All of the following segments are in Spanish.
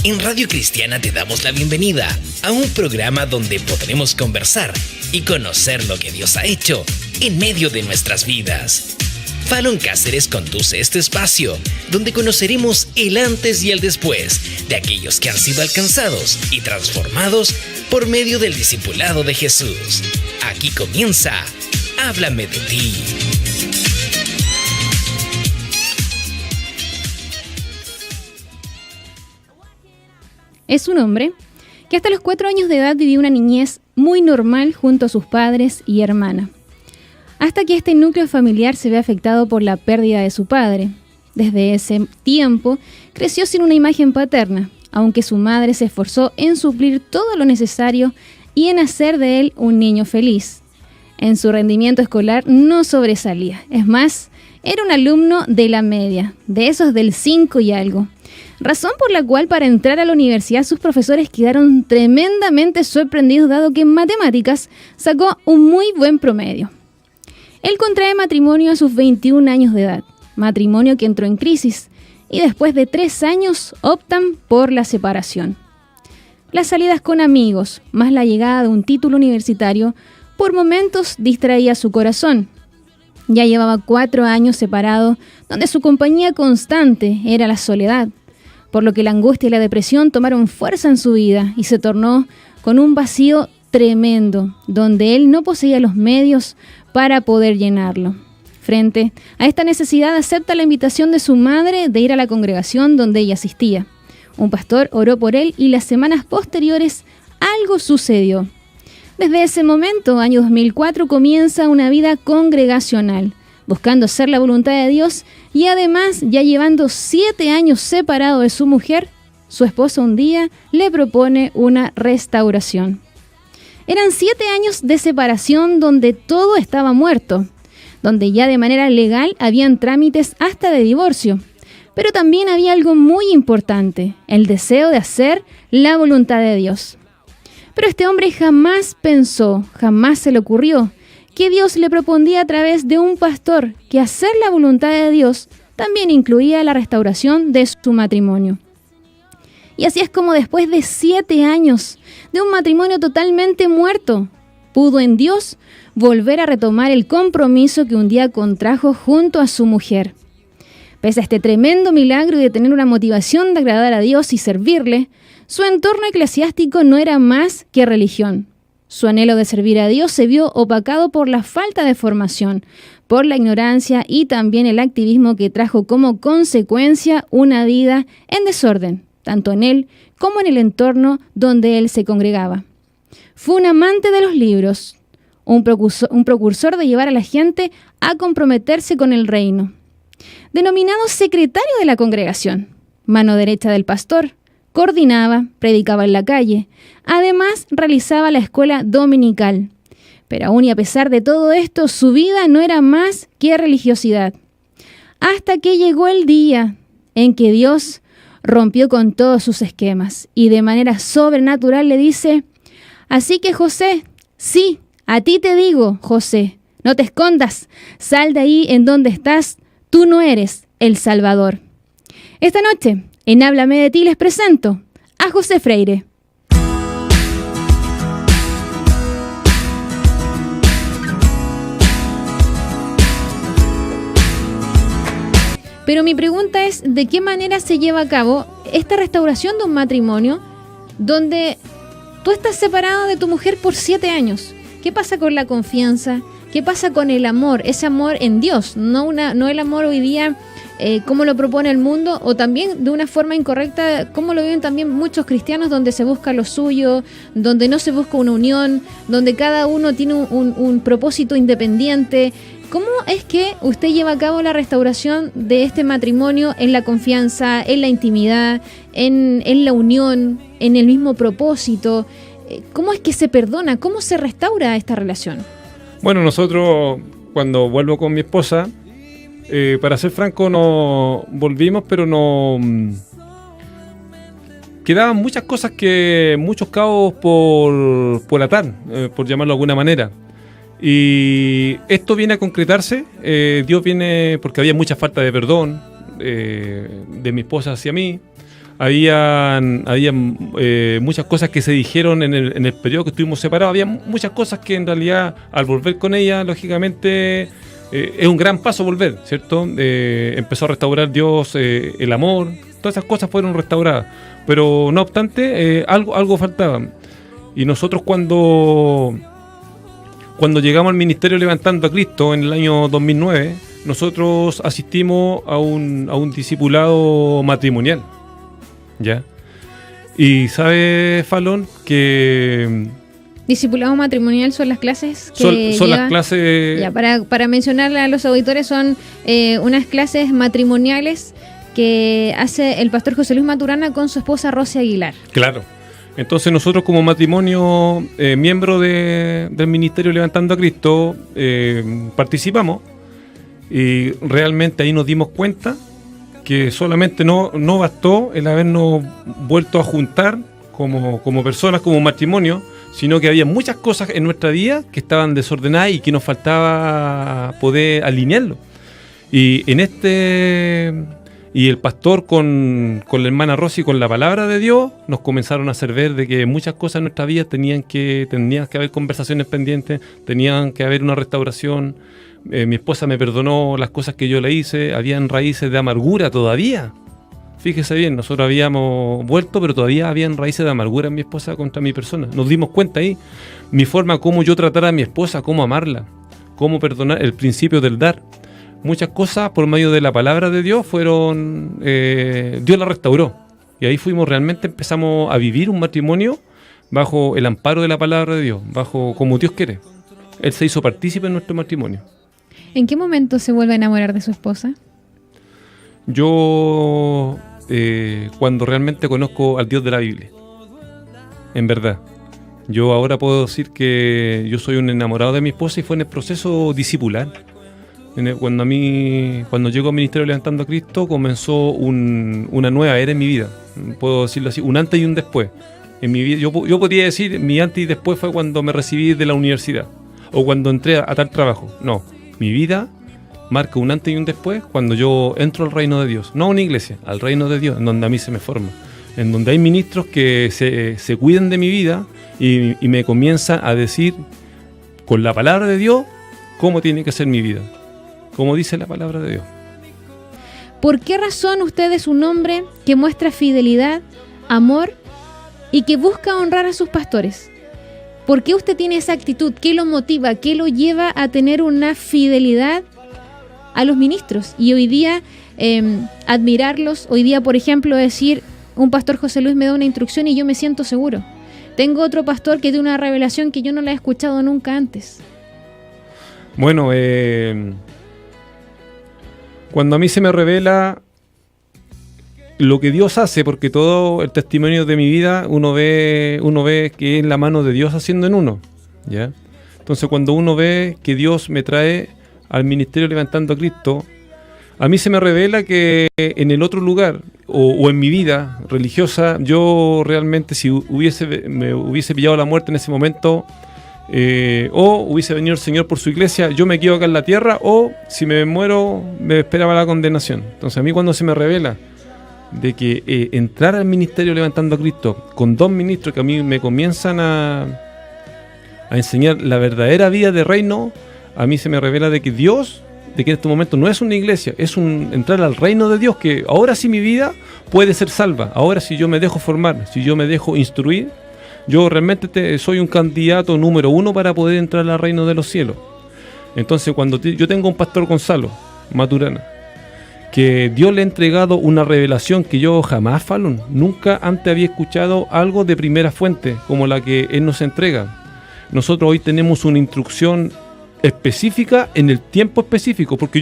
En Radio Cristiana te damos la bienvenida a un programa donde podremos conversar y conocer lo que Dios ha hecho en medio de nuestras vidas. Fallon Cáceres conduce este espacio, donde conoceremos el antes y el después de aquellos que han sido alcanzados y transformados por medio del discipulado de Jesús. Aquí comienza Háblame de ti. Es un hombre que hasta los 4 años de edad vivió una niñez muy normal junto a sus padres y hermana, hasta que este núcleo familiar se ve afectado por la pérdida de su padre. Desde ese tiempo creció sin una imagen paterna, aunque su madre se esforzó en suplir todo lo necesario y en hacer de él un niño feliz. En su rendimiento escolar no sobresalía, es más, era un alumno de la media, de esos del 5 y algo. Razón por la cual para entrar a la universidad sus profesores quedaron tremendamente sorprendidos, dado que en matemáticas sacó un muy buen promedio. Él contrae matrimonio a sus 21 años de edad, matrimonio que entró en crisis, y después de 3 años optan por la separación. Las salidas con amigos, más la llegada de un título universitario, por momentos distraía su corazón. Ya llevaba 4 años separado, donde su compañía constante era la soledad, por lo que la angustia y la depresión tomaron fuerza en su vida y se tornó con un vacío tremendo, donde él no poseía los medios para poder llenarlo. Frente a esta necesidad, acepta la invitación de su madre de ir a la congregación donde ella asistía. Un pastor oró por él y las semanas posteriores algo sucedió. Desde ese momento, año 2004, comienza una vida congregacional, buscando hacer la voluntad de Dios y además, ya llevando 7 años separado de su mujer, su esposa un día le propone una restauración. Eran 7 años de separación donde todo estaba muerto, donde ya de manera legal habían trámites hasta de divorcio, pero también había algo muy importante, el deseo de hacer la voluntad de Dios. Pero este hombre jamás pensó, jamás se le ocurrió, que Dios le propondría a través de un pastor que hacer la voluntad de Dios también incluía la restauración de su matrimonio. Y así es como después de 7 años de un matrimonio totalmente muerto, pudo en Dios volver a retomar el compromiso que un día contrajo junto a su mujer. Pese a este tremendo milagro y de tener una motivación de agradar a Dios y servirle, su entorno eclesiástico no era más que religión. Su anhelo de servir a Dios se vio opacado por la falta de formación, por la ignorancia y también el activismo que trajo como consecuencia una vida en desorden, tanto en él como en el entorno donde él se congregaba. Fue un amante de los libros, un precursor de llevar a la gente a comprometerse con el reino. Denominado secretario de la congregación, mano derecha del pastor, coordinaba, predicaba en la calle, además realizaba la escuela dominical. Pero aún y a pesar de todo esto, su vida no era más que religiosidad. Hasta que llegó el día en que Dios rompió con todos sus esquemas y de manera sobrenatural le dice: así que José, sí, a ti te digo, José, no te escondas, sal de ahí en donde estás, tú no eres el Salvador. Esta noche, en Háblame de ti, les presento a José Freire. Pero mi pregunta es, ¿de qué manera se lleva a cabo esta restauración de un matrimonio donde tú estás separado de tu mujer por 7 años? ¿Qué pasa con la confianza? ¿Qué pasa con el amor? Ese amor en Dios, no el amor hoy día como lo propone el mundo, o también de una forma incorrecta, como lo viven también muchos cristianos, donde se busca lo suyo, donde no se busca una unión, donde cada uno tiene un propósito independiente. ¿Cómo es que usted lleva a cabo la restauración de este matrimonio en la confianza, en la intimidad, en la unión, en el mismo propósito? ¿Cómo es que se perdona? ¿Cómo se restaura esta relación? Bueno, nosotros cuando vuelvo con mi esposa, para ser franco, no volvimos, pero no quedaban muchas cosas, muchos cabos por atar, por llamarlo de alguna manera. Y esto viene a concretarse, Dios viene porque había mucha falta de perdón de mi esposa hacia mí. habían muchas cosas que se dijeron en el periodo que estuvimos separados. Había muchas cosas que en realidad al volver con ella, lógicamente, es un gran paso volver, ¿cierto? Empezó a restaurar Dios el amor, todas esas cosas fueron restauradas. Pero no obstante, algo faltaba. Y nosotros cuando llegamos al Ministerio Levantando a Cristo en el año 2009, nosotros asistimos a un discipulado matrimonial. ¿Ya? Y sabe, Falón, que... Discipulado matrimonial son las clases que son las clases... Ya, para mencionarle a los auditores, son unas clases matrimoniales que hace el pastor José Luis Maturana con su esposa Rosy Aguilar. Claro. Entonces nosotros como matrimonio, miembro del Ministerio Levantando a Cristo, participamos y realmente ahí nos dimos cuenta que solamente no bastó el habernos vuelto a juntar como personas, como matrimonio, sino que había muchas cosas en nuestra vida que estaban desordenadas y que nos faltaba poder alinearlo. Y el pastor con la hermana Rosy, con la palabra de Dios, nos comenzaron a hacer ver de que muchas cosas en nuestra vida tenían que haber conversaciones pendientes, tenían que haber una restauración. Mi esposa me perdonó las cosas que yo le hice, habían raíces de amargura todavía. Fíjese bien, nosotros habíamos vuelto, pero todavía habían raíces de amargura en mi esposa contra mi persona. Nos dimos cuenta ahí, mi forma, cómo yo tratar a mi esposa, cómo amarla, cómo perdonar, el principio del dar. Muchas cosas por medio de la palabra de Dios fueron, Dios la restauró. Y ahí empezamos a vivir un matrimonio bajo el amparo de la palabra de Dios, bajo como Dios quiere. Él se hizo partícipe en nuestro matrimonio. ¿En qué momento se vuelve a enamorar de su esposa? Yo, cuando realmente conozco al Dios de la Biblia, en verdad. Yo ahora puedo decir que yo soy un enamorado de mi esposa y fue en el proceso discipular. Cuando llego al Ministerio Levantando a Cristo, comenzó una nueva era en mi vida. Puedo decirlo así, un antes y un después. En mi vida, yo podría decir, mi antes y después fue cuando me recibí de la universidad o cuando entré a tal trabajo. No, mi vida marca un antes y un después cuando yo entro al reino de Dios. No a una iglesia, al reino de Dios, en donde a mí se me forma. En donde hay ministros que se cuiden de mi vida y me comienzan a decir con la palabra de Dios cómo tiene que ser mi vida. Como dice la palabra de Dios. ¿Por qué razón usted es un hombre que muestra fidelidad, amor y que busca honrar a sus pastores? ¿Por qué usted tiene esa actitud? ¿Qué lo motiva? ¿Qué lo lleva a tener una fidelidad a los ministros? Y hoy día admirarlos, hoy día, por ejemplo, decir, un pastor José Luis me da una instrucción y yo me siento seguro. Tengo otro pastor que tiene una revelación que yo no la he escuchado nunca antes. Bueno, cuando a mí se me revela lo que Dios hace, porque todo el testimonio de mi vida uno ve que es la mano de Dios haciendo en uno, ¿ya? Entonces cuando uno ve que Dios me trae al Ministerio Levantando a Cristo, a mí se me revela que en el otro lugar o en mi vida religiosa, yo realmente si me hubiese pillado la muerte en ese momento, o hubiese venido el Señor por su iglesia, yo me quedo acá en la tierra, o si me muero me esperaba la condenación. Entonces a mí cuando se me revela de que entrar al Ministerio Levantando a Cristo con dos ministros que a mí me comienzan a enseñar la verdadera vida de reino, a mí se me revela de que Dios, de que en este momento no es una iglesia, es entrar al reino de Dios, que ahora sí mi vida puede ser salva, ahora si yo me dejo formar, si yo me dejo instruir, yo realmente soy un candidato número 1 para poder entrar al reino de los cielos. Entonces cuando yo tengo un pastor Gonzalo Maturana, que Dios le ha entregado una revelación que yo jamás, Falón, nunca antes había escuchado algo de primera fuente como la que Él nos entrega. Nosotros hoy tenemos una instrucción específica en el tiempo específico, porque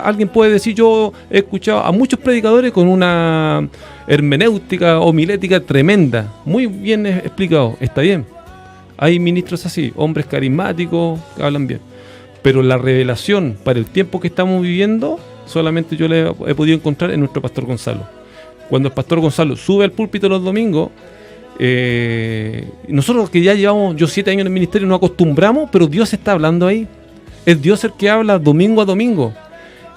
alguien puede decir, yo he escuchado a muchos predicadores con una hermenéutica homilética tremenda, muy bien explicado, está bien, hay ministros así, hombres carismáticos que hablan bien, pero la revelación para el tiempo que estamos viviendo solamente yo la he podido encontrar en nuestro pastor Gonzalo. Cuando el pastor Gonzalo sube al púlpito los domingos, nosotros que ya llevamos 7 años en el ministerio nos acostumbramos, pero Dios está hablando ahí. Es Dios el que habla domingo a domingo.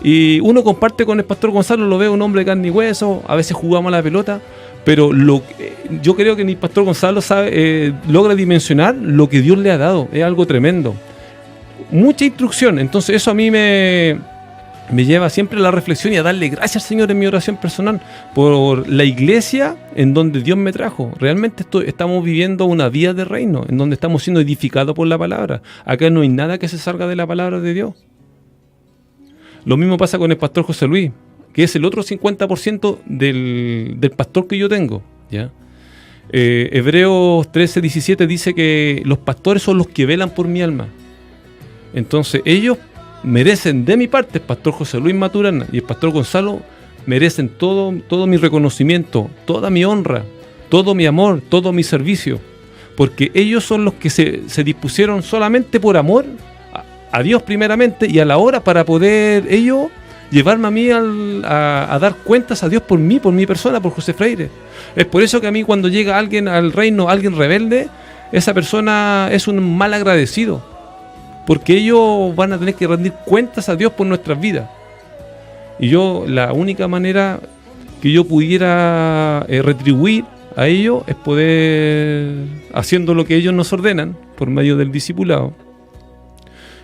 Y uno comparte con el pastor Gonzalo, lo ve un hombre de carne y hueso, a veces jugamos a la pelota, Pero yo creo que ni Pastor Gonzalo logra dimensionar lo que Dios le ha dado. Es algo tremendo. Mucha instrucción. Entonces eso a mí me lleva siempre a la reflexión y a darle gracias al Señor en mi oración personal por la iglesia en donde Dios me trajo. Realmente estamos viviendo una vida de reino, en donde estamos siendo edificados por la palabra. Acá no hay nada que se salga de la palabra de Dios. Lo mismo pasa con el pastor José Luis, que es el otro 50% del pastor que yo tengo, ¿ya? Hebreos 13:17 dice que los pastores son los que velan por mi alma. Entonces ellos merecen de mi parte, el pastor José Luis Maturana y el pastor Gonzalo merecen todo mi reconocimiento, toda mi honra, todo mi amor, todo mi servicio, porque ellos son los que se dispusieron solamente por amor a Dios primeramente y a la hora para poder ellos llevarme a mí a dar cuentas a Dios por mí, por mi persona, por José Freire. Es por eso que a mí cuando llega alguien al reino, alguien rebelde, esa persona es un mal agradecido, porque ellos van a tener que rendir cuentas a Dios por nuestras vidas. Y yo, la única manera que yo pudiera retribuir a ellos es poder, haciendo lo que ellos nos ordenan, por medio del discipulado,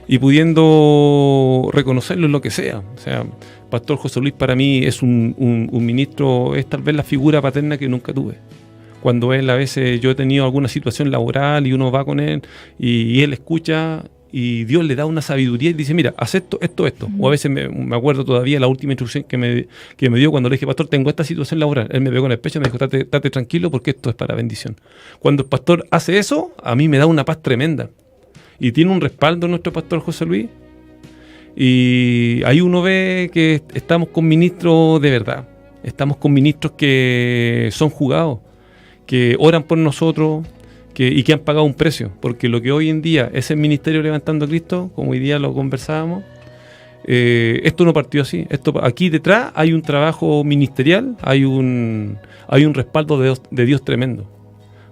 y pudiendo reconocerlo en lo que sea. O sea, Pastor José Luis para mí es un ministro, es tal vez la figura paterna que nunca tuve. Cuando él, a veces yo he tenido alguna situación laboral y uno va con él y él escucha y Dios le da una sabiduría y dice, mira, haz esto. O a veces me acuerdo todavía la última instrucción que me dio cuando le dije, pastor, tengo esta situación laboral. Él me pegó en el pecho y me dijo, estate tranquilo porque esto es para bendición. Cuando el pastor hace eso, a mí me da una paz tremenda. Y tiene un respaldo nuestro pastor José Luis. Y ahí uno ve que estamos con ministros de verdad. Estamos con ministros que son jugados, que oran por nosotros y que han pagado un precio. Porque lo que hoy en día es el Ministerio Levantando a Cristo, como hoy día lo conversábamos, esto no partió así. Aquí detrás hay un trabajo ministerial, hay un respaldo de Dios tremendo.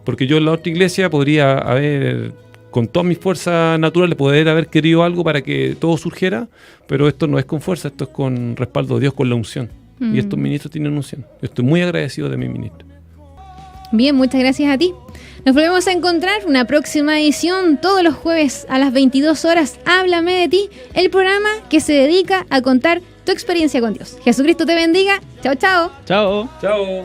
Porque yo en la otra iglesia podría haber, con todas mis fuerzas naturales, poder haber querido algo para que todo surgiera, pero esto no es con fuerza, esto es con respaldo de Dios, con la unción. Y estos ministros tienen unción. Yo estoy muy agradecido de mi ministro. Bien, muchas gracias a ti. Nos volvemos a encontrar una próxima edición todos los jueves a las 22 horas. Háblame de ti, el programa que se dedica a contar tu experiencia con Dios. Jesucristo te bendiga. Chao, chao. Chao. Chao.